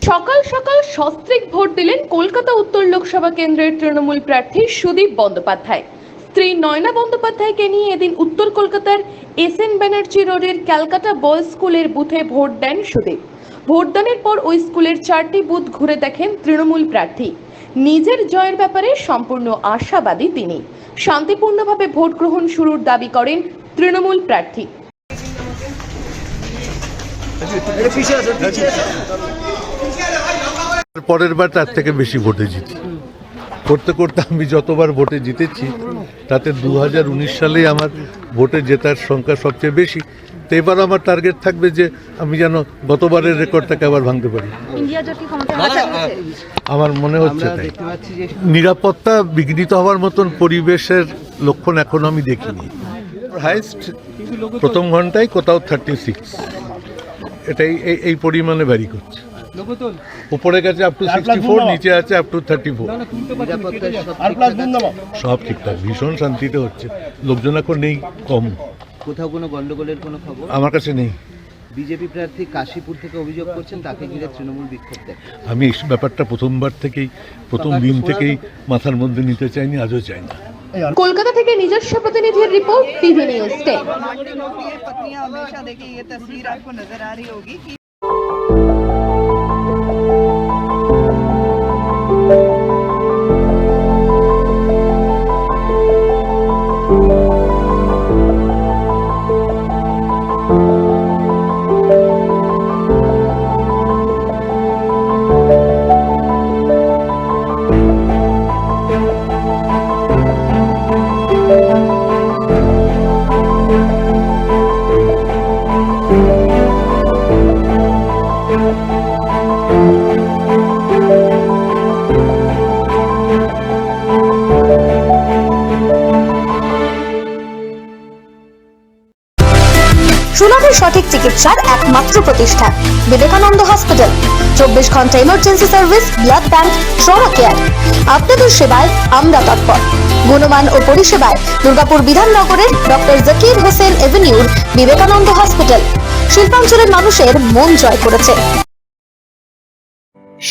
সকাল সকাল সস্ত্রীক ভোট দিলেন কলকাতা উত্তর লোকসভা কেন্দ্রের তৃণমূল প্রার্থী সুদীপ বন্দ্যোপাধ্যায়। স্ত্রী নয়না বন্দ্যোপাধ্যায়কে নিয়ে এদিন উত্তর কলকাতার এসএন ব্যানার্জি রোডের ক্যালকাটা বয়েজ স্কুলের বুথে ভোট দেন সুদীপ। ভোটদানের পর ওই স্কুলের 4টি বুথ ঘুরে দেখেন তৃণমূল প্রার্থী। নিজের জয়ের ব্যাপারে সম্পূর্ণ আশাবাদী তিনি। শান্তিপূর্ণভাবে ভোট গ্রহণ শুরুর দাবি করেন তৃণমূল প্রার্থী। পরের বার তার থেকে বেশি ভোটে জিতি করতে করতে আমি যতবার ভোটে জিতেছি তাতে 2019 সালে আমার ভোটে জেতার সংখ্যা সবচেয়ে বেশি। তো এবার আমার টার্গেট থাকবে যে আমি যেন গতবারের রেকর্ডটাকে আবার ভাঙতে পারি। আমার মনে হচ্ছে তাই। নিরাপত্তা বিঘ্নিত হওয়ার মতন পরিবেশের লক্ষণ এখন আমি দেখিনি। হাইস্ট প্রথম ঘন্টায় কোথাও 36, এটাই এই পরিমাণে ভ্যারি করছে। উপরে গেছে আপ টু 64, নিচে আছে আপ টু 34। সব ঠিকঠাক, ভীষণ শান্তিতে হচ্ছে। লোকজন এখন নেই কম। কোথাও কোনো গন্ডগোলের কোনো খবর আমার কাছে নেই। বিজেপি প্রার্থী কাশীপুর থেকে অভিযোগ করছেন তাকে ঘিরে তৃণমূল বিক্ষোভ দেয়। আমি এই ব্যাপারটা প্রথম দিন থেকেই মাথার মধ্যে নিতে চাইনি, আজও চাই না। কলকাতা থেকে নিজস্ব প্রতিনিধির রিপোর্ট, টিভি নিউজ 10। पत्नियां हमेशा देखिए ये तस्वीर आपको नजर आ रही होगी कि সুলভের সঠিক চিকিৎসার একমাত্র প্রতিষ্ঠান বিবেকানন্দ হসপিটাল। 24 ঘন্টা emergency service, blood bank, trauma care. আপনাদের সেবায় আমরা তৎপর। গুণমান ও পরিষেবায় দুর্গাপুর বিধাননগরের ডক্টর জাকির হোসেন এভিনিউর বিবেকানন্দ হসপিটাল শিল্পাঞ্চলের মানুষের মন জয় করেছে।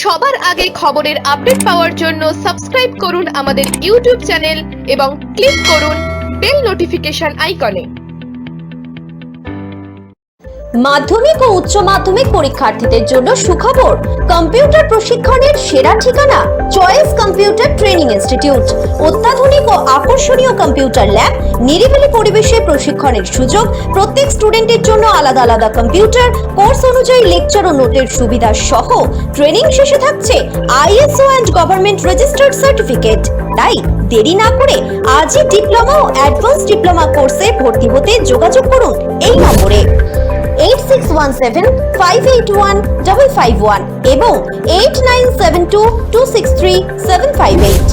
সবার আগে খবরের আপডেট পাওয়ার জন্য সাবস্ক্রাইব করুন আমাদের ইউটিউব চ্যানেল এবং ক্লিক করুন বেল নোটিফিকেশন আইকনে। মাধ্যমিক ও উচ্চ মাধ্যমিক পরীক্ষার্থীদের জন্য সুখবর, কম্পিউটার প্রশিক্ষণের সেরা ঠিকানা চয়েস কম্পিউটার ট্রেনিং ইনস্টিটিউট। অত্যাধুনিক ও আকর্ষণীয় কম্পিউটার ল্যাব, নিরিবিলি পরিবেশে প্রশিক্ষণের সুযোগ, প্রত্যেক স্টুডেন্টের জন্য আলাদা আলাদা কম্পিউটার, কোর্স অনুযায়ী লেকচার ও নোটের সুবিধা সহ ট্রেনিং শেষে থাকছে ISO and government registered certificate. তাই দেরি না করে আজই ডিপ্লোমা ও অ্যাডভান্স ডিপ্লোমা কোর্সে ভর্তি হতে যোগাযোগ করুন এই নম্বরে 8617581551 এবং 8972263758।